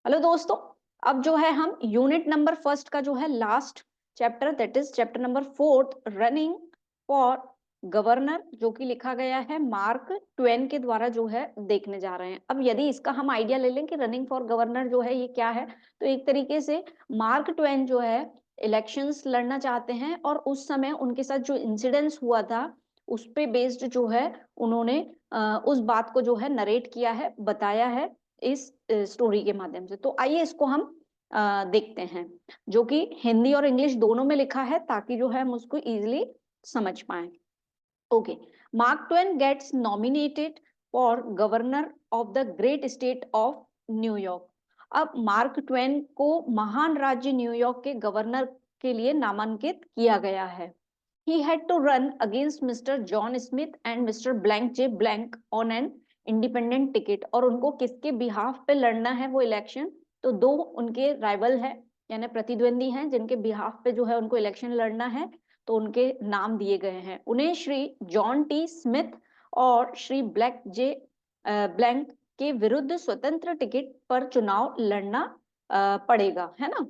Hello दोस्तों, अब जो है हम यूनिट नंबर फर्स्ट का जो है last chapter that is chapter number 4 running for governor जो कि लिखा गया है मार्क ट्वेन के द्वारा जो है देखने जा रहे हैं। अब यदि इसका हम आइडिया ले लें कि रनिंग फॉर गवर्नर जो है ये क्या है, तो एक तरीके से मार्क ट्वेन जो है इलेक्शंस लड़ना चाहते हैं और उस समय उनके साथ जो इंसिडेंट्स हुआ था उस पे बेस्ड जो है उन्होंने उस बात को जो है नरेट किया है, बताया है इस स्टोरी के माध्यम से। तो आइए इसको हम देखते हैं, जो कि हिंदी और इंग्लिश दोनों में लिखा है ताकि जो है हम उसको इजीली समझ पाए। Okay, mark Twain gets nominated for governor of the great state of New York. अब मार्क ट्वेन को महान राज्य न्यूयॉर्क के गवर्नर के लिए नामांकित किया गया है। He had to run against Mr. John Smith and Mr. Blank J. Blank on an independent ticket। और उनको किसके बिहाफ पे लड़ना है वो इलेक्शन, तो दो उनके राइवल है यानी प्रतिद्वंदी हैं जिनके बिहाफ पे जो है उनको इलेक्शन लड़ना है, तो उनके नाम दिए गए हैं। उन्हें श्री जॉन टी स्मिथ और श्री ब्लैक जे ब्लैंक के विरुद्ध स्वतंत्र टिकट पर चुनाव लड़ना पड़ेगा, है ना।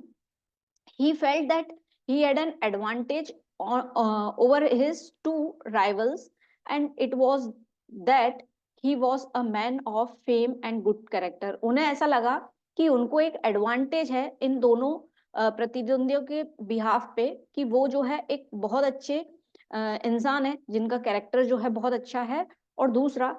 He felt that he had an advantage over his two rivals, and it was that he was a man of fame and good character। उन्हें ऐसा लगा कि उनको एक एडवांटेज है इन दोनों प्रतिद्वंदियों के बिहाफ पे कि वो जो है एक बहुत अच्छे इंसान है जिनका कैरेक्टर जो है बहुत अच्छा है, और दूसरा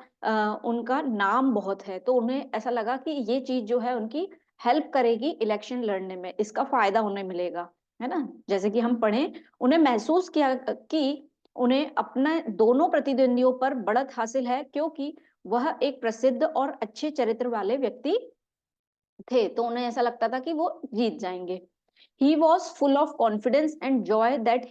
उनका नाम बहुत है। तो उन्हें ऐसा लगा कि ये चीज जो है उनकी हेल्प करेगी इलेक्शन लड़ने में, इसका फायदा उन्हें मिलेगा, है ना। जैसे कि हम पढ़ें, उन्हें महसूस किया कि उन्हें अपने दोनों प्रतिद्वंदियों पर बढ़त हासिल है क्योंकि वह एक प्रसिद्ध और अच्छे चरित्र वाले व्यक्ति थे, तो उन्हें ऐसा लगता था कि वो जीत जाएंगे। He was full of confidence and joy that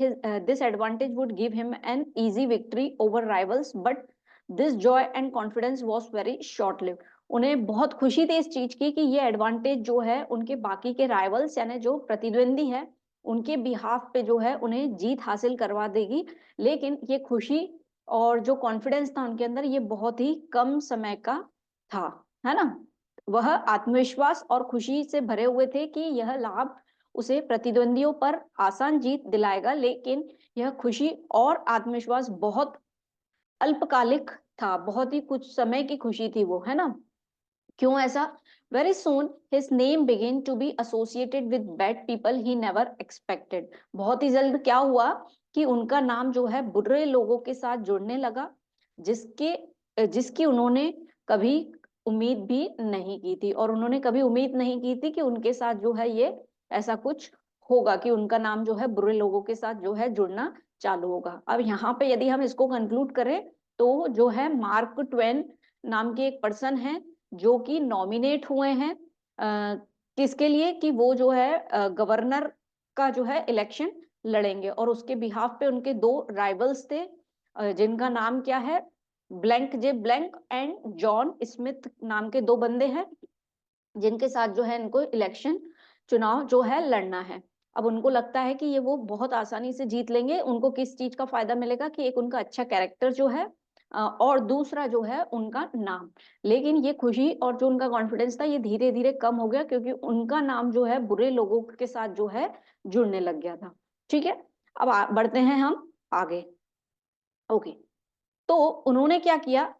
this advantage would give him an easy victory over rivals, but this joy and confidence was very short-lived। उन्हें बहुत खुशी थी इस चीज की कि ये एडवांटेज जो है उनके बाकी के राइवल्स यानी जो प्रतिद्वंदी है उनके बिहाफ पे जो है उन्हें जीत हासिल करवा देगी, लेकिन ये खुशी और जो कॉन्फिडेंस था उनके अंदर ये बहुत ही कम समय का था, है ना। वह आत्मविश्वास और खुशी से भरे हुए थे कि यह लाभ उसे प्रतिद्वंदियों पर आसान जीत दिलाएगा, लेकिन यह खुशी और आत्मविश्वास बहुत अल्पकालिक था, बहुत ही कुछ समय की खुशी थी वो, है ना। क्यों ऐसा? Very soon his name began to be associated with bad people he never expected। बहुत ही जल्द क्या हुआ कि उनका नाम जो है बुरे लोगों के साथ जुड़ने लगा, जिसकी उन्होंने कभी उम्मीद भी नहीं की थी, और उन्होंने कभी उम्मीद नहीं की थी कि उनके साथ जो है ये ऐसा कुछ होगा कि उनका नाम जो है बुरे लोगों के साथ जो है जुड़ना चालू होगा। अब यहाँ पे यदि हम इसको कंक्लूड करें तो जो है मार्क ट्वेन नाम के एक पर्सन है जो कि नॉमिनेट हुए हैं किसके लिए कि वो जो है गवर्नर का जो है इलेक्शन लड़ेंगे, और उसके बिहाफ पे उनके दो राइवल्स थे जिनका नाम क्या है, blank J blank and John Smith नाम के दो बंदे हैं जिनके साथ जो है इनको इलेक्शन चुनाव जो है लड़ना है। अब उनको लगता है कि ये वो बहुत आसानी से जीत लेंगे। उनको किस चीज का फायदा मिलेगा कि एक उनका अच्छा कैरेक्टर जो है और दूसरा जो है उनका नाम। लेकिन ये खुशी और जो उनका कॉन्फिडेंस था ये धीरे धीरे कम हो गया क्योंकि उनका नाम जो है बुरे लोगों के साथ जो है जुड़ने लग गया था। ठीक है, अब बढ़ते हैं हम आगे। ओके, तो उन्होंने क्या किया,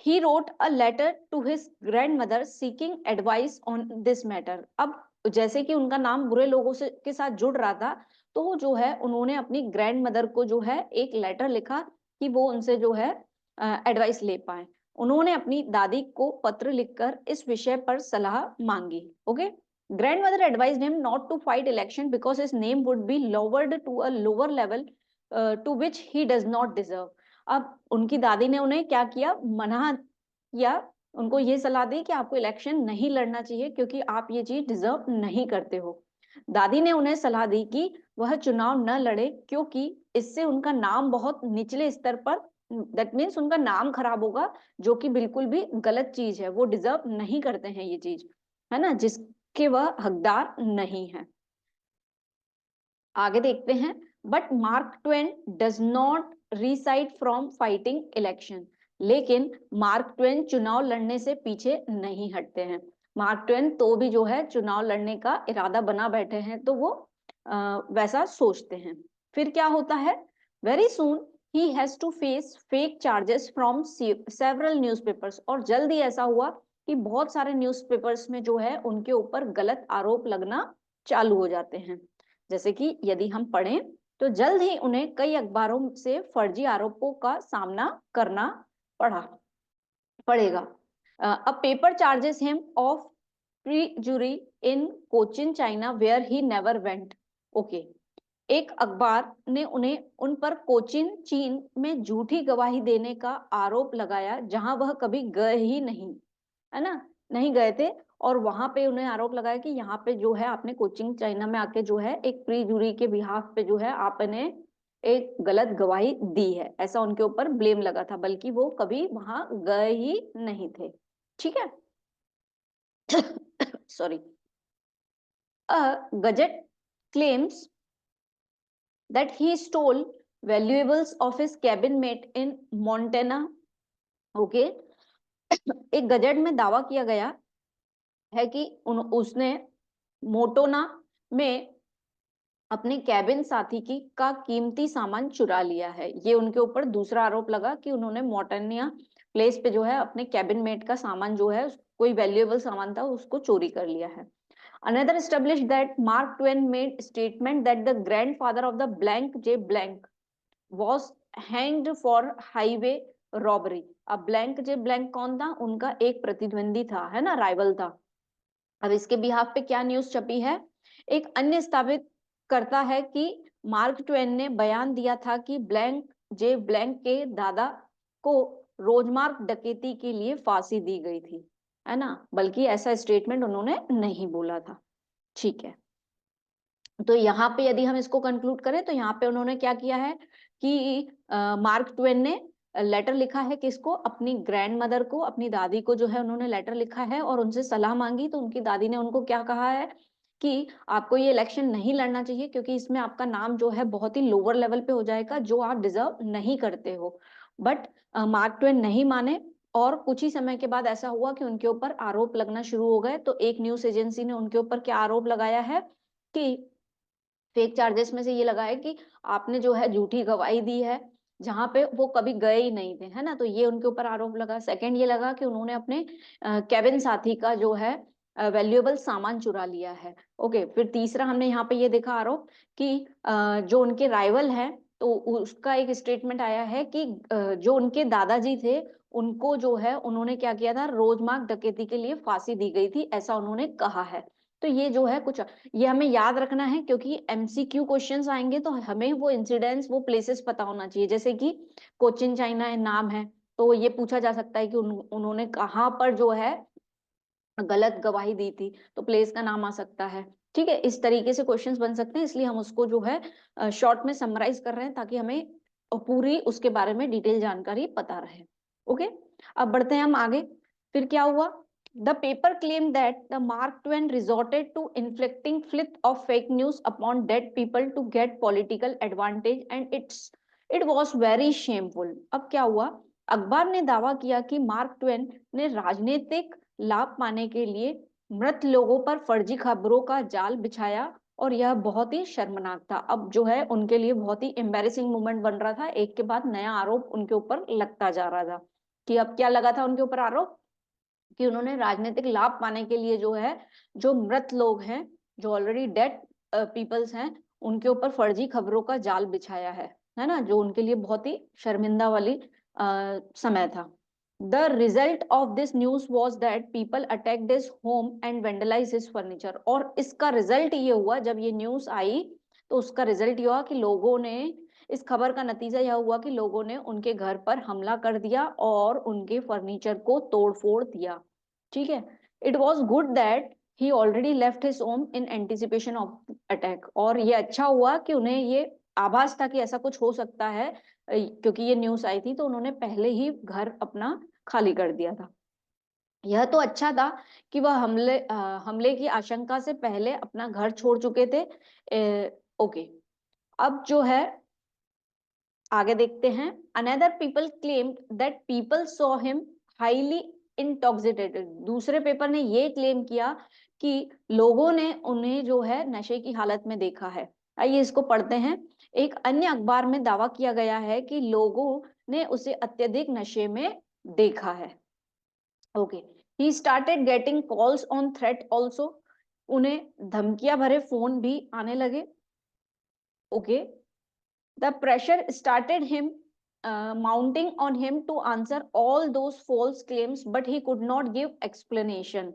he wrote a letter to his grandmother seeking advice on this matter. अब जैसे कि उनका नाम बुरे लोगों से के साथ जुड़ रहा था, तो जो है उन्होंने अपनी ग्रैंड मदर को जो है एक लेटर लिखा कि वो उनसे जो है एडवाइस ले पाए। उन्होंने अपनी दादी को पत्र लिखकर इस विषय पर सलाह मांगी। Okay, grandmother advised him not to fight election because his name would be lowered to a lower level to which he does not deserve. अब उनकी दादी ने उन्हें क्या किया, मना किया, उनको ये सलाह दी कि आपको इलेक्शन नहीं लड़ना चाहिए क्योंकि आप ये चीज डिजर्व नहीं करते हो। दादी ने उन्हें सलाह दी कि वह चुनाव न लड़े क्योंकि इससे उनका नाम बहुत निचले स्तर पर, दैट मीन्स उनका नाम खराब होगा, जो कि बिल्कुल भी गलत चीज है, वो डिजर्व नहीं करते हैं ये चीज, है ना, जिसके वह हकदार नहीं है। आगे देखते हैं, but Mark Twain does not reside from fighting election. लेकिन मार्क ट्वेन चुनाव लड़ने से पीछे नहीं हटते हैं। मार्क ट्वेन तो भी जो है चुनाव लड़ने का इरादा बना बैठे हैं, तो वो वैसा सोचते हैं। फिर क्या होता है, very soon he has to face fake charges from several newspapers, और जल्द ही ऐसा हुआ कि बहुत सारे न्यूज़पेपर्स में जो है उनके ऊपर गलत आरोप लगना चालू हो जाते हैं। जैसे कि यदि हम पढ़ें तो जल्द ही उन्हें कई अखबारों से फर्जी आरोपों का सामना करना पड़ेगा। A paper charges him of perjury in Cochin China where he never went. Okay, एक अखबार ने उन्हें उन पर कोचिन चीन में झूठी गवाही देने का आरोप लगाया जहां वह कभी गए ही नहीं, है ना, नहीं गए थे। और वहां पे उन्हें आरोप लगाया कि यहाँ पे जो है आपने कोचिंग चाइना में आके जो है एक प्री जूरी के बिहाफ पे जो है आपने एक गलत गवाही दी है, ऐसा उनके ऊपर ब्लेम लगा था, बल्कि वो कभी वहां गए ही नहीं थे। ठीक है। Sorry. Gazette claims that he stole valuables of his cabin mate in Montana. Okay, एक गजेट में दावा किया गया है कि उसने मोटोना में अपने कैबिन साथी की का कीमती सामान चुरा लिया है। ये उनके ऊपर दूसरा आरोप लगा कि उन्होंने मोटनिया प्लेस पे जो है अपने कैबिन मेट का सामान जो है कोई वैल्यूएबल सामान था उसको चोरी कर लिया है। Another established that Mark Twain made statement that the grandfather of the blank J blank was hanged for highway robbery. अब ब्लैंक जे ब्लैंक कौन था, उनका एक प्रतिद्वंदी था, है ना, राइवल था। अब इसके बिहाफ पे क्या न्यूज छपी है, एक अन्य स्थापित करता है कि मार्क ट्वेन ने बयान दिया था कि ब्लैंक जे ब्लैंक के दादा को रोजमार्क डकैती के लिए फांसी दी गई थी, है ना, बल्कि ऐसा स्टेटमेंट उन्होंने नहीं बोला था। ठीक है, तो यहाँ पे यदि हम इसको कंक्लूड करें तो यहाँ पे उन्होंने क्या किया है कि मार्क ट्वेन ने लेटर लिखा है किसको, अपनी ग्रैंड मदर को, अपनी दादी को जो है उन्होंने लेटर लिखा है और उनसे सलाह मांगी। तो उनकी दादी ने उनको क्या कहा है कि आपको ये इलेक्शन नहीं लड़ना चाहिए क्योंकि इसमें आपका नाम जो है बहुत ही लोअर लेवल पे हो जाएगा जो आप डिजर्व नहीं करते हो। बट मार्क ट्वेन नहीं माने और कुछ ही समय के बाद ऐसा हुआ कि उनके ऊपर आरोप लगना शुरू हो गए। तो एक न्यूज एजेंसी ने उनके ऊपर क्या आरोप लगाया है कि फेक चार्जेस में से ये लगा है कि आपने जो है झूठी गवाही दी है जहां पे वो कभी गए ही नहीं थे, है ना, तो ये उनके ऊपर आरोप लगा। सेकंड ये लगा कि उन्होंने अपने कैबिन साथी का जो है वैल्यूएबल सामान चुरा लिया है। ओके, फिर तीसरा हमने यहाँ पे ये देखा आरोप कि जो उनके राइवल है तो उसका एक स्टेटमेंट आया है कि जो उनके दादाजी थे उनको जो है उन्होंने क्या किया था, रोजमार्ग डकैती के लिए फांसी दी गई थी, ऐसा उन्होंने कहा है। तो ये जो है कुछ ये हमें याद रखना है क्योंकि एमसीक्यू क्वेश्चंस आएंगे तो हमें वो इंसिडेंट्स वो प्लेसेस पता होना चाहिए। जैसे कि कोचिन चाइना नाम है तो ये पूछा जा सकता है कि उन्होंने कहाँ पर जो है गलत गवाही दी थी, तो प्लेस का नाम आ सकता है। ठीक है, इस तरीके से क्वेश्चंस बन सकते हैं, इसलिए हम उसको जो है शॉर्ट में समराइज कर रहे हैं ताकि हमें पूरी उसके बारे में डिटेल जानकारी पता रहे। ओके, अब बढ़ते हैं हम आगे। फिर क्या हुआ, the paper claimed that the Mark Twain resorted to inflicting flip of fake news upon dead people to get political advantage and it was very shameful. अब क्या हुआ, अखबार ने दावा किया कि मार्क ट्वेन ने राजनीतिक लाभ पाने के लिए मृत लोगों पर फर्जी खबरों का जाल बिछाया और यह बहुत ही शर्मनाक था। अब जो है उनके लिए बहुत ही एम्बेरसिंग मोमेंट बन रहा था, एक के बाद नया आरोप उनके ऊपर लगता जा रहा था। कि अब क्या लगा था उनके ऊपर आरोप कि उन्होंने राजनीतिक लाभ पाने के लिए जो है जो मृत लोग हैं, जो ऑलरेडी डेड पीपल्स हैं, उनके ऊपर फर्जी खबरों का जाल बिछाया है ना, जो उनके लिए बहुत ही शर्मिंदा वाली समय था। The result of this news was that people attacked his home and vandalised his furniture. और इसका रिजल्ट ये हुआ, जब ये न्यूज आई तो उसका रिजल्ट ये हुआ कि लोगों ने, इस खबर का नतीजा यह हुआ कि लोगों ने उनके घर पर हमला कर दिया और उनके फर्नीचर को तोड़फोड़ दिया। ठीक है, it was good that he already left his home in anticipation of attack. और ये अच्छा हुआ कि उन्हें ये आभास था कि ऐसा कुछ हो सकता है, क्योंकि ये न्यूज आई थी तो उन्होंने पहले ही घर अपना खाली कर दिया था। यह तो अच्छा था कि वह हमले की आशंका से पहले अपना घर छोड़ चुके थे। ओके, अब जो है आगे देखते हैं। Another people claimed that people saw him highly intoxicated. दूसरे पेपर ने ये क्लेम किया कि लोगों ने उन्हें जो है नशे की हालत में देखा है। आइए इसको पढ़ते हैं। एक अन्य अखबार में दावा किया गया है कि लोगों ने उसे अत्यधिक नशे में देखा है। Okay, he started getting calls on threat also, उन्हें धमकियां भरे फोन भी आने लगे। Okay, the pressure started him mounting on him to answer all those false claims, but he could not give explanation.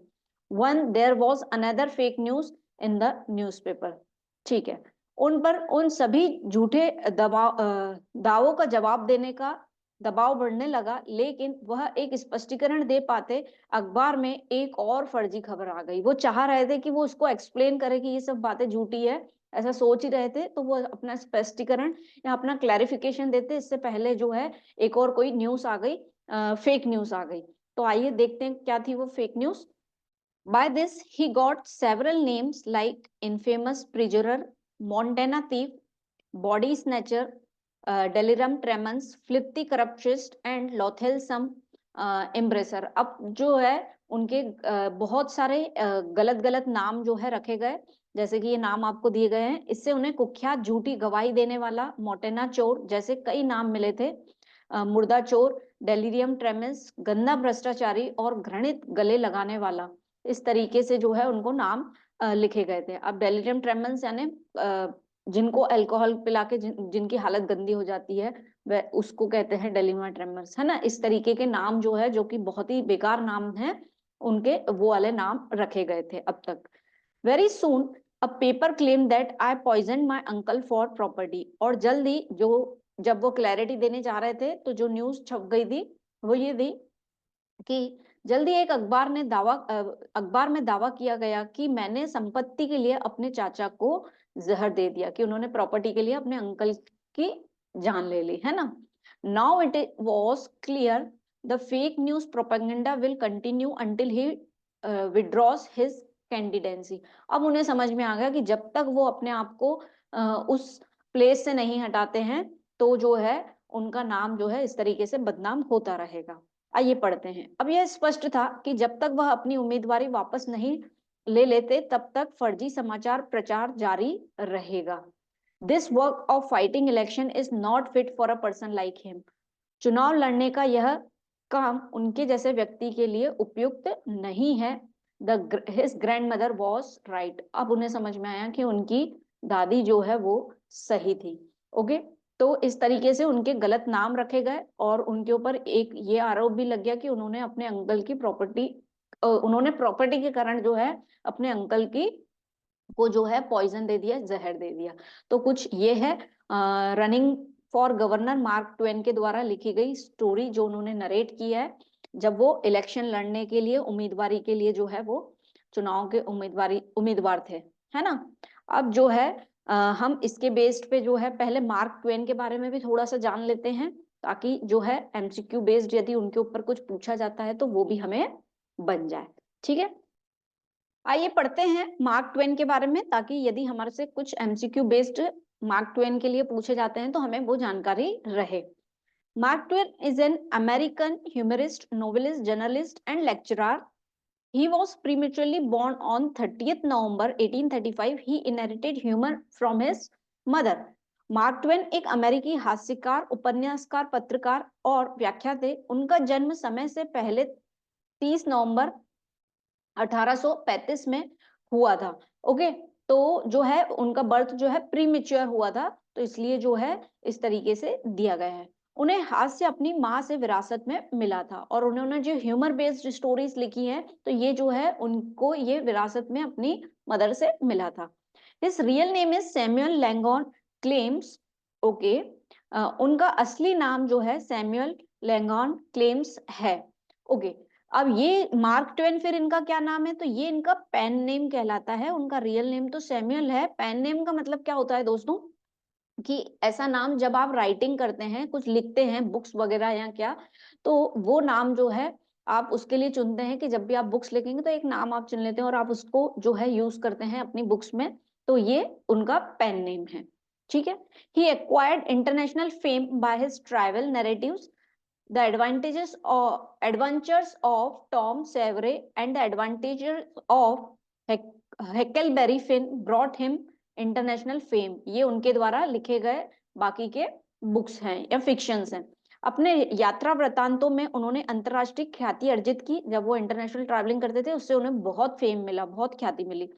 One, there was another fake news in the newspaper. ठीक है, उन पर उन सभी झूठे दावों का जवाब देने का दबाव बढ़ने लगा, लेकिन वह एक स्पष्टीकरण दे पाते अखबार में एक और फर्जी खबर आ गई। वो चाह रहे थे कि वो उसको एक्सप्लेन करे कि ये सब बातें झूठी है, ऐसा सोच ही रहे थे, तो वो अपना स्पष्टीकरण या अपना क्लैरिफिकेशन देते। इससे पहले जो है एक और कोई न्यूज आ गई, फेक न्यूज आ गई। तो आइए देखते हैं क्या थी वो fake news. By this he got several names like infamous prisoner, Montana thief, body snatcher, delirium tremens, flip the corruptionist and loathsome embracer। अब जो है उनके बहुत सारे गलत गलत नाम जो है रखे गए, जैसे कि ये नाम आपको दिए गए हैं। इससे उन्हें कुख्यात झूठी गवाही देने वाला, मोटेना चोर जैसे कई नाम मिले थे, मुर्दा चोर, डेलिरियम ट्रेमेंस, गंदा भ्रष्टाचारी और घृणित गले लगाने वाला। इस तरीके से जो है उनको नाम लिखे गए थे। अब डेलिरियम ट्रेमेंस यानी जिनको अल्कोहल पिला के जिनकी हालत गंदी हो जाती है, वह उसको कहते हैं डेलिरियम ट्रेमेंस, है ना। इस तरीके के नाम जो है, जो कि बहुत ही बेकार नाम है, उनके वो वाले नाम रखे गए थे अब तक। Very soon a paper claim that I poison my uncle for property. और जल्दी जो जब वो क्लैरिटी देने जा रहे थे, तो जो न्यूज छप गई थी वो ये थी कि जल्दी एक अखबार में दावा किया गया कि मैंने संपत्ति के लिए अपने चाचा को जहर दे दिया, कि उन्होंने प्रॉपर्टी के लिए अपने अंकल की जान ले ली, है ना। Now it was clear the fake news propaganda will continue until he withdraws his candidacy. अब उन्हें समझ में आ गया कि जब तक वो अपने आप को उस प्लेस से नहीं हटाते हैं, तो जो है उनका नाम जो है इस तरीके से बदनाम होता रहेगा। आइए पढ़ते हैं। अब यह स्पष्ट था कि जब तक वह अपनी उम्मीदवारी वापस नहीं ले लेते, तब तक फर्जी समाचार प्रचार जारी रहेगा। This work of fighting election is not fit for a person like him. चुनाव लड़ने का यह काम उनके जैसे व्यक्ति के लिए उपयुक्त नहीं है। His grand mother was right. अब उन्हें समझ में आया कि उनकी दादी जो है वो सही थी। ओके, तो इस तरीके से उनके गलत नाम रखे गए और उनके ऊपर एक ये आरोप भी लग गया कि उन्होंने अपने अंकल की प्रॉपर्टी के कारण जो है अपने अंकल की को जो है पॉइजन दे दिया, जहर दे दिया। तो कुछ ये है running for governor mark Twain के द्वारा लिखी गई स्टोरी, जो उन्होंने नरेट की है जब वो इलेक्शन लड़ने के लिए उम्मीदवारी के लिए जो है वो चुनाव के उम्मीदवार थे, है ना। अब जो है हम इसके बेस्ड पे जो है पहले मार्क ट्वेन के बारे में भी थोड़ा सा जान लेते हैं, ताकि जो है एमसीक्यू बेस्ड यदि उनके ऊपर कुछ पूछा जाता है तो वो भी हमें बन जाए। ठीक है, आइए पढ़ते हैं मार्क ट्वेन के बारे में, ताकि यदि हमारे से कुछ एमसीक्यू बेस्ड मार्क ट्वेन के लिए पूछे जाते हैं तो हमें वो जानकारी रहे। Mark Twain is an American humourist, novelist, journalist and lecturer. He was prematurely born on 30th November 1835. He inherited humor from his mother. Mark Twain एक अमेरिकी हास्यकार, उपन्यासकार, पत्रकार और व्याख्या थे। उनका जन्म समय से पहले 30 नवंबर 1835 में हुआ था। ओके, तो जो है उनका बर्थ जो है प्रीमेच्योर हुआ था, तो इसलिए जो है इस तरीके से दिया गया है। उन्हें हास्य अपनी माँ से विरासत में मिला था, और उन्होंने जो ह्यूमर बेस्ड स्टोरीज लिखी हैं, तो ये जो है उनको ये विरासत में अपनी मदर से मिला था। His real name is Samuel Langhorne Clemens. Okay, उनका असली नाम जो है सैमुअल लैंगॉन क्लेम्स है। ओके, अब ये मार्क ट्वेन, फिर इनका क्या नाम है, तो ये इनका पेन नेम कहलाता है। उनका रियल नेम तो सैमुअल है। पेन नेम का मतलब क्या होता है दोस्तों, कि ऐसा नाम जब आप राइटिंग करते हैं, कुछ लिखते हैं बुक्स वगैरह या क्या, तो वो नाम जो है आप उसके लिए चुनते हैं कि जब भी आप बुक्स लिखेंगे तो एक नाम आप चुन लेते हैं और आप उसको जो है यूज करते हैं अपनी बुक्स में, तो ये उनका पेन नेम है। ठीक है, he acquired international fame by his travel narratives. The adventures of Tom Sawyer and the adventures of Huckleberry Finn brought him international fame। ये उनके द्वारा लिखे गए बाकी के बुक्स हैं या फिक्शंस हैं। अपने यात्रा वृतांतों में उन्होंने अंतरराष्ट्रीय ख्याति अर्जित की। जब वो इंटरनेशनल ट्रैवलिंग करते थे उससे उन्हें बहुत फेम मिला, बहुत ख्याति मिली।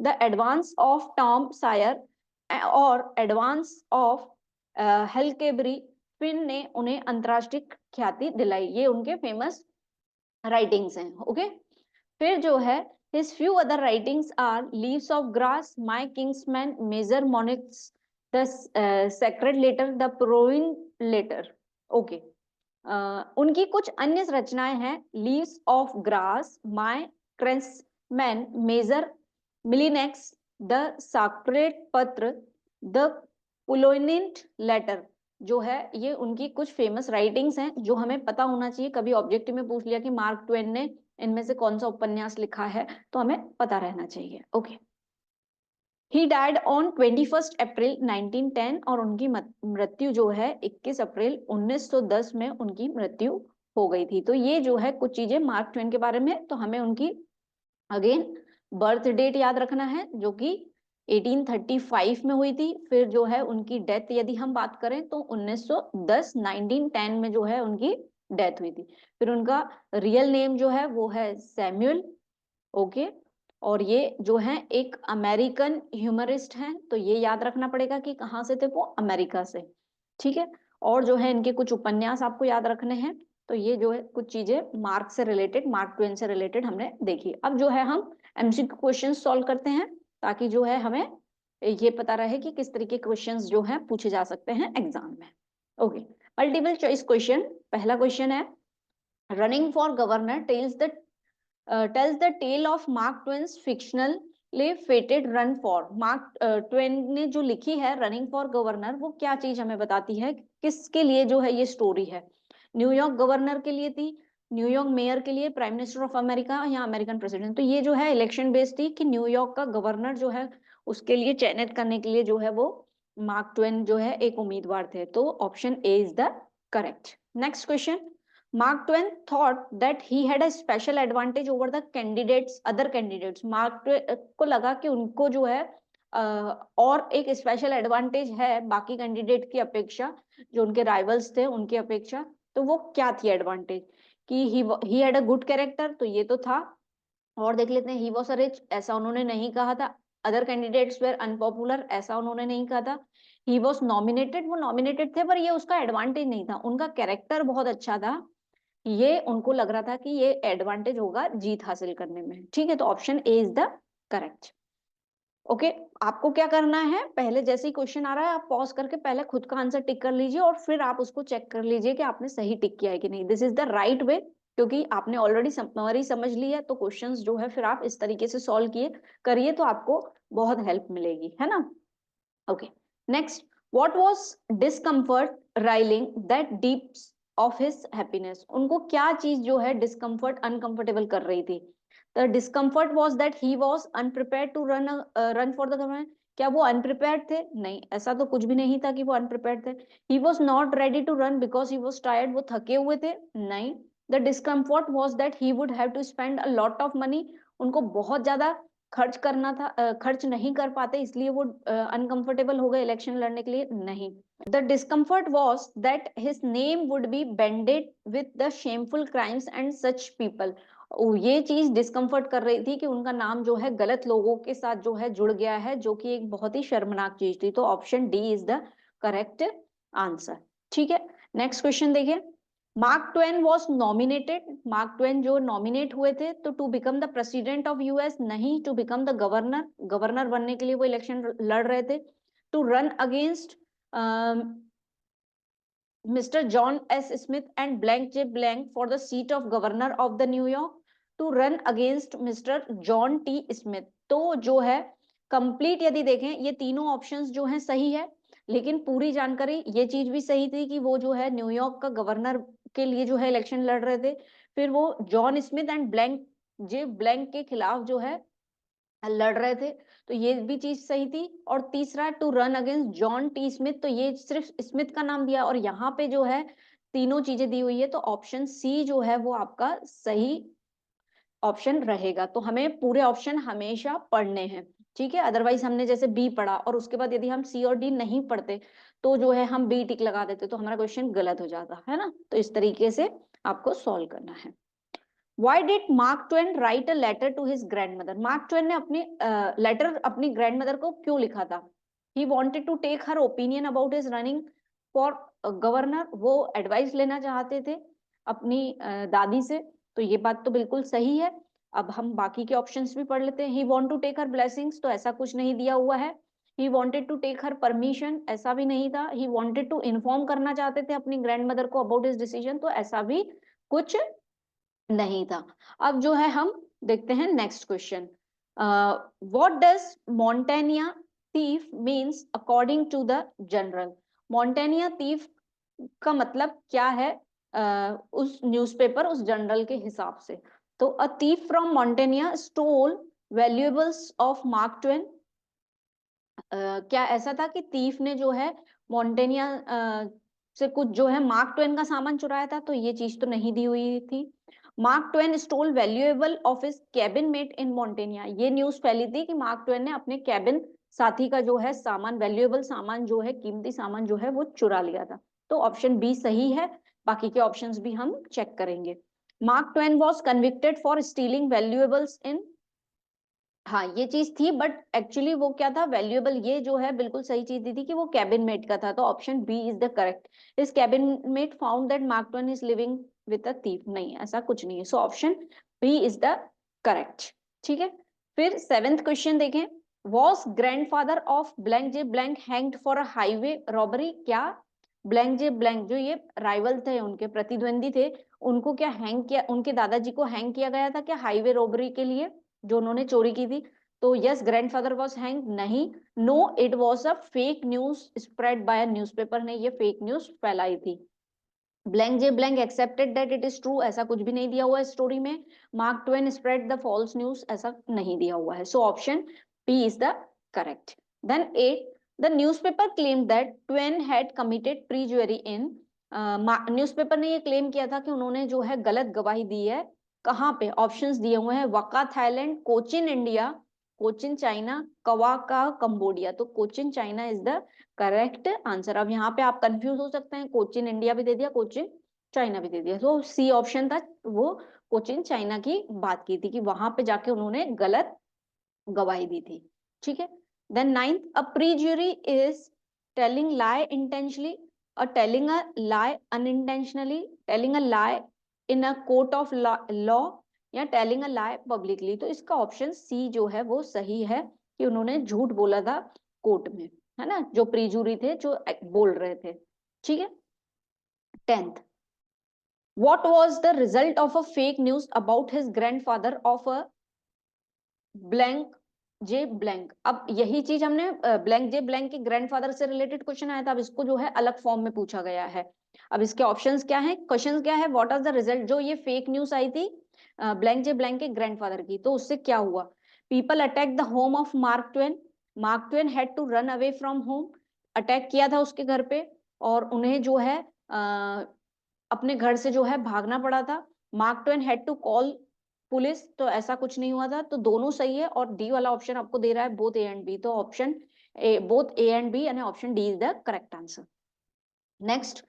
The adventures of Tom Sawyer और एडवांस ऑफ हल्केबरी फिन ने उन्हें अंतरराष्ट्रीय ख्याति दिलाई। ये उनके फेमस राइटिंग्स हैं। ओके, फिर जो है his few other writings are Leaves of Grass, My Kingsman, Major Monix, The Sacred Letter, The Proving Letter। Okay, उनकी कुछ अन्य रचनाएं हैं leaves of grass, my kinsman, major Molineux, the scarlet पत्र, द पुलोनिंट लेटर। जो है ये उनकी कुछ फेमस राइटिंग्स हैं जो हमें पता होना चाहिए। कभी ऑब्जेक्टिव में पूछ लिया कि मार्क ट्वेन ने इनमें से कौन सा उपन्यास लिखा है, तो हमें पता रहना चाहिए। ओके, ही डाइड ऑन 21 अप्रैल 1910 और उनकी मृत्यु जो है 21 अप्रैल 1910 में उनकी मृत्यु हो गई थी। तो ये जो है कुछ चीजें मार्क ट्वेन के बारे में। तो हमें उनकी अगेन बर्थ डेट याद रखना है जो कि 1835 में हुई थी। फिर जो है उनकी डेथ यदि हम बात करें तो 1910 में जो है उनकी डेथ हुई थी। फिर उनका रियल नेम जो है वो है सैमुअल। ओके, और ये जो है एक अमेरिकन ह्यूमरिस्ट हैं। तो ये याद रखना पड़ेगा कि कहाँ से थे वो, अमेरिका से। ठीक है, और जो है इनके कुछ उपन्यास आपको याद रखने हैं। तो ये जो है कुछ चीजें मार्क से रिलेटेड, मार्क ट्वेन से रिलेटेड हमने देखी। अब जो है हम एमसीक्यू क्वेश्चन सॉल्व करते हैं ताकि जो है हमें ये पता रहे कि किस तरीके के क्वेश्चंस जो है पूछे जा सकते हैं एग्जाम में। Okay, multiple choice question. पहला क्वेश्चन है running for governor tells the tale of Mark Twain's fictionally fated run for। Mark Twain ने जो लिखी है रनिंग फॉर गवर्नर, वो क्या चीज हमें बताती है, किसके लिए जो है ये स्टोरी है। न्यूयॉर्क गवर्नर के लिए थी, न्यूयॉर्क मेयर के लिए, प्राइम मिनिस्टर ऑफ अमेरिका या अमेरिकन प्रेसिडेंट। तो ये जो है इलेक्शन बेस्ड थी कि न्यूयॉर्क का गवर्नर जो है उसके लिए चयनित करने के लिए जो है वो मार्क ट्वेन जो है एक उम्मीदवार थे। तो option A is the correct. Next question, Mark Twain thought that he had a special advantage over the other candidates। Mark Twain को लगा कि उनको जो है और एक स्पेशल एडवांटेज है बाकी कैंडिडेट की अपेक्षा, जो उनके राइवल्स थे उनकी अपेक्षा। तो वो क्या थी एडवांटेज, कि he had a good character, तो ये तो था। और देख लेते हैं, ही वॉज अ रिच, ऐसा उन्होंने नहीं कहा था। अदर कैंडिडेट्स वेर अनपॉपुलर, ऐसा उन्होंने नहीं कहा था। ही वॉज नॉमिनेटेड, वो नॉमिनेटेड थे पर ये उसका एडवांटेज नहीं था। उनका कैरेक्टर बहुत अच्छा था, ये उनको लग रहा था कि ये एडवांटेज होगा जीत हासिल करने में। ठीक है, तो option A is the correct. Okay, आपको क्या करना है, पहले जैसे ही क्वेश्चन आ रहा है आप पॉज करके पहले खुद का आंसर टिक कर लीजिए और फिर आप उसको चेक कर लीजिए कि आपने सही टिक किया है कि नहीं। This is the right way, क्योंकि आपने ऑलरेडी समरी समझ ली है। तो क्वेश्चंस जो है फिर आप इस तरीके से सॉल्व किए करिए तो आपको बहुत हेल्प मिलेगी, है ना। Okay, next, what was discomfort riling that deeps of his happiness. उनको क्या चीज जो है डिस्कम्फर्ट, अनकंफर्टेबल कर रही थी। The discomfort was that he was unprepared to run for the government. क्या वो अनप्रिपेयर्ड थे? नहीं, ऐसा तो कुछ भी नहीं था कि वो अनप्रिपेयर्ड थे। He was not ready to run because he was tired, वो थके हुए थे? नहीं। The discomfort was that he would have to spend a lot of money, उनको बहुत ज्यादा खर्च करना था, खर्च नहीं कर पाते इसलिए वो अनकंफर्टेबल हो गए इलेक्शन लड़ने के लिए? नहीं। The discomfort was that his name would B bended with the shameful crimes and such people. ये चीज डिस्कम्फर्ट कर रही थी कि उनका नाम जो है गलत लोगों के साथ जो है जुड़ गया है, जो कि एक बहुत ही शर्मनाक चीज थी। तो option D is the correct answer. ठीक है, नेक्स्ट क्वेश्चन देखिए, Mark Twain was nominated, Mark Twain जो नॉमिनेट हुए थे तो to become the president of US, नहीं to become the governor, governor बनने के लिए वो इलेक्शन लड़ रहे थे। To run against Mr John S Smith and blank J blank for the seat of governor of the New York, to run against Mr John T Smith. तो जो है कंप्लीट यदि देखें ये तीनों ऑप्शंस जो हैं सही है, लेकिन पूरी जानकारी ये चीज भी सही थी कि वो जो है न्यूयॉर्क का गवर्नर के लिए जो है इलेक्शन लड़ रहे थे। फिर वो John Smith and blank J blank के खिलाफ जो है लड़ रहे थे, तो ये भी चीज सही थी। और तीसरा to run against John T Smith, तो ये सिर्फ स्मिथ का नाम दिया और यहाँ पे जो है तीनों चीजें दी हुई है, तो ऑप्शन सी जो है वो आपका सही ऑप्शन रहेगा। तो हमें पूरे ऑप्शन हमेशा पढ़ने हैं, ठीक है। अदरवाइज हमने जैसे बी पढ़ा और उसके बाद यदि हम सी और डी नहीं पढ़ते तो जो है हम बी टिक लगा देते तो हमारा क्वेश्चन गलत हो जाता है ना। तो इस तरीके से आपको सॉल्व करना है। Why did Mark Twain write a letter to his grandmother? Mark Twain ने अपनी लेटर अपनी ग्रैंडमदर को क्यों लिखा था? He wanted to take her opinion about his running for governor. वो एडवाइस लेना चाहते थे अपनी दादी से। तो ये बात तो बिल्कुल सही है। अब हम बाकी के ऑप्शंस भी पढ़ लेते हैं। He want to take her blessings, तो ऐसा कुछ नहीं दिया हुआ है। He wanted to take her permission, ऐसा भी नहीं था। He wanted to inform करना चाहते थे अपनी ग्रैंडमदर को about his decision, तो ऐसा भी कुछ नहीं था। अब जो है हम देखते हैं next question. What does Montana thief means according to the journal? Montana thief का मतलब क्या है उस न्यूज़पेपर उस जनरल के हिसाब से? तो a thief from Montana stole valuables of Mark Twain. क्या ऐसा था कि थीफ ने जो है मॉन्टेनिया से कुछ जो है मार्क ट्वेन का सामान चुराया था? तो ये चीज तो नहीं दी हुई थी। Mark Twain stole valuable of his cabin mate in Montana, ये न्यूज फैली थी कि मार्क ट्वेन ने अपने कैबिन साथी का जो है सामान, वैल्यूएबल सामान जो है, कीमती सामान जो है वो चुरा लिया था। तो ऑप्शन बी सही है। बाकी के ऑप्शंस भी हम चेक करेंगे। Mark Twain was convicted for stealing valuables in, हाँ ये चीज थी, बट एक्चुअली वो क्या था, वैल्यूएबल, ये जो है बिल्कुल सही चीज दी थी कि वो कैबिन मेट का था। तो option B is the correct. His cabin mate found that Mark Twain is living with a thief, नहीं ऐसा कुछ नहीं है। So option B is the correct, ठीक है। फिर सेवेंथ क्वेश्चन देखें। Was grandfather of blank J blank hanged for a highway robbery? क्या ब्लैंक जे ब्लैंक जो ये राइवल थे, उनके प्रतिद्वंदी थे, उनको क्या हैंग किया, उनके दादाजी को हैंग किया गया था क्या हाईवे रॉबरी के लिए जो उन्होंने चोरी की थी? तो यस, ग्रैंडफादर वाज हैंग, नहीं। No, it was a fake news spread by a newspaper, ने ये फेक न्यूज फैलाई थी। Blank J blank accepted that it is true, ऐसा कुछ भी नहीं दिया हुआ है स्टोरी में। Mark Twain spread the false news, ऐसा नहीं दिया हुआ है। So option B is the correct. Then 8, the newspaper claimed that Twain had committed perjury in, newspaper ने ये क्लेम किया था कि उन्होंने जो है गलत गवाही दी है। कहाँ पे? ऑप्शंस दिए हुए हैं, वक्का Thailand, Cochin India, Cochin China, कवाका कंबोडिया। तो Cochin China is the correct answer. अब यहाँ पे आप कंफ्यूज हो सकते हैं, कोचिन इंडिया भी दे दिया, कोचिन चाइना भी दे दिया। तो सी ऑप्शन था वो, कोचिन चाइना की बात की थी कि वहां पे जाके उन्होंने गलत गवाही दी थी, ठीक है। Then ninth, a perjury is telling lie intentionally, और telling a lie unintentionally, telling a lie in a court of law, या टेलिंग अ लाई पब्लिकली। तो इसका ऑप्शन सी जो है वो सही है कि उन्होंने झूठ बोला था कोर्ट में, है ना, जो प्रीजुरी थे जो बोल रहे थे, ठीक है। 10th, what was the result of a fake news about his grandfather of a blank J blank? अब यही चीज हमने ब्लैंक जे ब्लैंक के ग्रैंडफादर से रिलेटेड क्वेश्चन आया था, अब इसको जो है अलग फॉर्म में पूछा गया है। अब इसके ऑप्शंस क्या है, क्वेश्चन क्या है, व्हाट आर द रिजल्ट, जो ये फेक न्यूज आई थी ब्लैंक जे ब्लैंक के ग्रैंडफादर की, तो उससे क्या हुआ? People attack the home of Mark Twain, Mark Twain had to run away from home, attack किया था उसके घर पे और उन्हें जो है अपने घर से जो है भागना पड़ा था। Mark Twain had to call police, तो ऐसा कुछ नहीं हुआ था। तो दोनों सही है और डी वाला ऑप्शन आपको दे रहा है बोथ ए एंड बी, तो option A, both A and B, यानी option D is the correct answer. Next,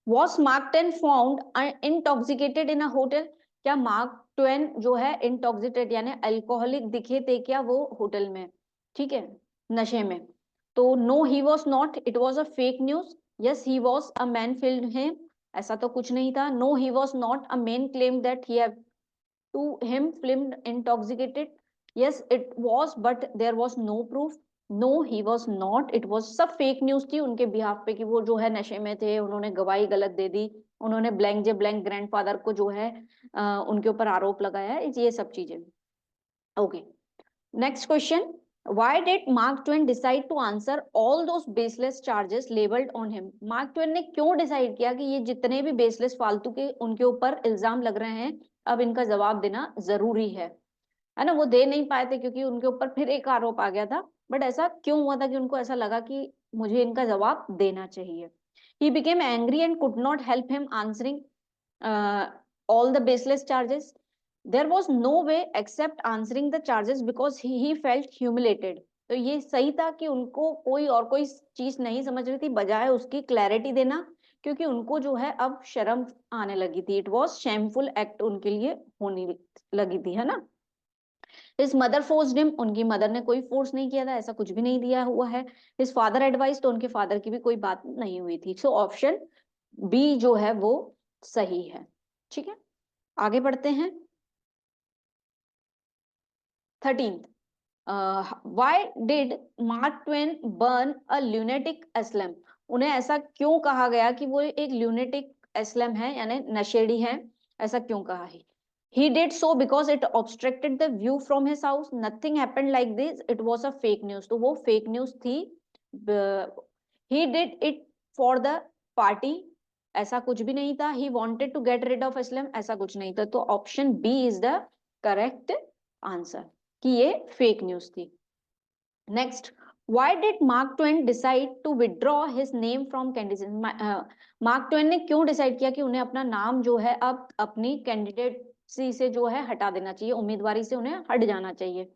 was Mark Twain found intoxicated in a hotel? क्या मार्क ट्वेन जो है इंटॉक्सिकेटेड यानी अल्कोहलिक दिखे थे क्या वो होटल में, ठीक है, नशे में? तो no he was not, it was a fake news. Yes he was a man filled him, ऐसा तो कुछ नहीं था। No he was not a man claim that he have to him filmed intoxicated, yes it was, but there was no proof. No he was not, it was सब fake news थी उनके behalf पे कि वो जो है नशे में थे, उन्होंने गवाही गलत दे दी, उन्होंने ब्लैंक जे ब्लैंक ग्रैंडफादर को जो है उनके ऊपर आरोप लगाया है, ये सब चीजें। Okay, next question, why did Mark Twain decide to answer all those baseless charges labeled on him? Mark Twain ने क्यों डिसाइड किया कि ये जितने भी बेसलेस फालतू के उनके ऊपर इल्जाम लग रहे हैं अब इनका जवाब देना जरूरी है ना? वो दे नहीं पाए थे क्योंकि उनके ऊपर फिर एक आरोप आ गया था, बट ऐसा क्यों हुआ था कि उनको ऐसा लगा कि मुझे इनका जवाब देना चाहिए? He became angry and could not help him answering all the baseless charges. There was no way except answering the charges because he felt humiliated. तो ये सही था कि उनको कोई और कोई चीज नहीं समझ रही थी, बजाय उसकी क्लैरिटी देना, क्योंकि उनको जो है अब शर्म आने लगी थी. इट वॉज शेमफुल एक्ट उनके लिए होने लगी थी, है ना. हिज मदर फोर्स्ड हिम, उनकी मदर ने कोई फोर्स नहीं किया था, ऐसा कुछ भी नहीं दिया हुआ है. हिज फादर एडवाइस, तो उनके फादर की भी कोई बात नहीं हुई थी. सो ऑप्शन बी जो है वो सही है. ठीक है, आगे बढ़ते हैं. 13th, why did Mark Twain burn a lunatic asylum. उन्हें ऐसा क्यों कहा गया कि वो एक ल्यूनेटिक एस्लम है, यानी नशेड़ी है, ऐसा क्यों कहा है. He did so because it obstructed the view from his house. Nothing happened like this. It was a fake news. तो वो fake news थी. He did it for the party. ऐसा कुछ भी नहीं था. He wanted to get rid of Islam. ऐसा कुछ नहीं था. तो option B is the correct answer. कि ये fake news थी. Next, why did Mark Twain decide to withdraw his name from candidacy? Mark Twain ने क्यों डिसाइड किया कि उन्हें अपना नाम जो है अब अपनी कैंडिडेटसी से जो है हटा देना चाहिए, उम्मीदवारी से उन्हें हट जाना चाहिए.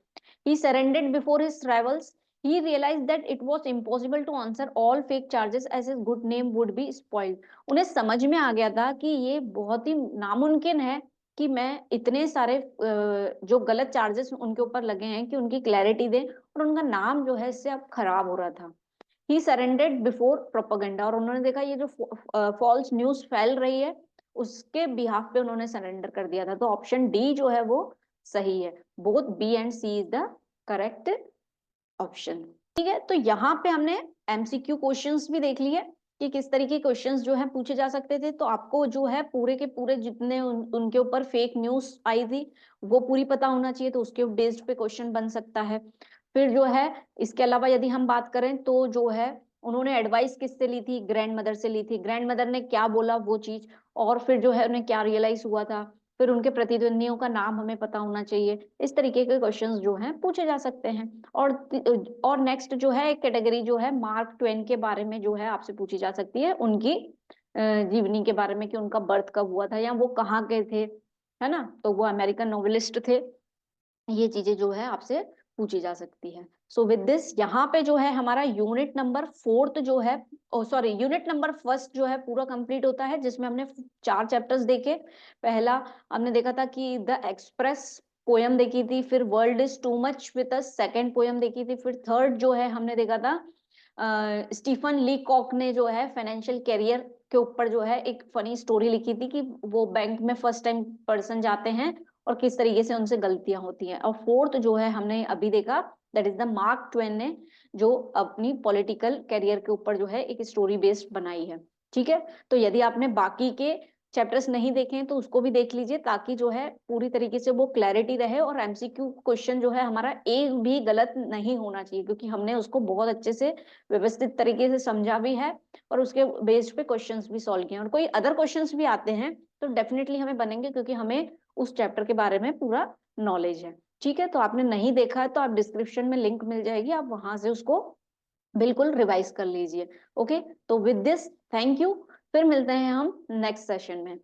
He surrendered before his rivals. He realized that it was impossible to answer all fake charges as his good name would be spoiled. उन्हें समझ में आ गया था कि ये बहुत ही नामुमकिन है कि मैं इतने सारे जो गलत चार्जेस उनके ऊपर लगे हैं कि उनकी क्लैरिटी दें, और उनका नाम जो है इससे अब खराब हो रहा था. ही सरेंडेड बिफोर प्रोपेगेंडा, और उन्होंने देखा ये जो फॉल्स न्यूज फैल रही है उसके बिहाफ पे उन्होंने सरेंडर कर दिया था. तो ऑप्शन डी जो है वो सही है. Both B and C is the correct option. ठीक है, तो यहाँ पे हमने एमसीक्यू क्वेश्चंस भी देख लिए कि किस तरीके के क्वेश्चंस जो है पूछे जा सकते थे. तो आपको जो है पूरे के पूरे जितने उनके ऊपर फेक न्यूज आई थी वो पूरी पता होना चाहिए, तो उसके बेस्ड पे क्वेश्चन बन सकता है. फिर जो है इसके अलावा यदि हम बात करें तो जो है उन्होंने एडवाइस किससे ली थी, ग्रैंड मदर से ली थी, ग्रैंड मदर ने क्या बोला वो चीज, और फिर जो है उन्हें क्या रियलाइज हुआ था, फिर उनके प्रतिद्वंदियों का नाम हमें पता होना चाहिए. इस तरीके के क्वेश्चंस जो हैं पूछे जा सकते हैं. और नेक्स्ट जो है एक कैटेगरी जो है मार्क ट्वेन के बारे में जो है आपसे पूछी जा सकती है, उनकी जीवनी के बारे में कि उनका बर्थ कब हुआ था या वो कहाँ के थे, है ना. तो वो अमेरिकन नोवेलिस्ट थे. ये चीजें जो है आपसे पूछी जा सकती है. सो विद दिस यहाँ पे जो है हमारा यूनिट नंबर 4 जो है, सॉरी यूनिट नंबर 1 जो है पूरा कंप्लीट होता है, जिसमें हमने 4 चैप्टर्स देखे. पहला हमने देखा था कि द एक्सप्रेस पोयम देखी थी, फिर world is too much with us second poem देखी थी, फिर थर्ड जो है हमने देखा था स्टीफन ली कॉक ने जो है फाइनेंशियल कैरियर के ऊपर जो है एक फनी स्टोरी लिखी थी कि वो बैंक में फर्स्ट टाइम पर्सन जाते हैं और किस तरीके से उनसे गलतियां होती हैं. और फोर्थ जो है हमने अभी देखा, that is the mark Twain ने जो अपनी पॉलिटिकल कैरियर के ऊपर जो है एक स्टोरी बेस्ड बनाई है. ठीक है, तो यदि आपने बाकी के चैप्टर्स नहीं देखे हैं तो उसको भी देख लीजिए, ताकि जो है पूरी तरीके से वो क्लैरिटी रहे और एमसीक्यू क्वेश्चन जो है हमारा एक भी गलत नहीं होना चाहिए, क्योंकि हमने उसको बहुत अच्छे से व्यवस्थित तरीके से समझा भी है और उसके बेस्ड पे क्वेश्चंस भी सॉल्व किए. और कोई अदर क्वेश्चंस भी आते हैं तो डेफिनेटली हमें बनेंगे, क्योंकि हमें उस चैप्टर के बारे में पूरा नॉलेज है. ठीक है, तो आपने नहीं देखा है तो आप डिस्क्रिप्शन में लिंक मिल जाएगी, आप वहां से उसको बिल्कुल रिवाइज कर लीजिए. ओके, तो विद दिस थैंक यू. फिर मिलते हैं हम नेक्स्ट सेशन में.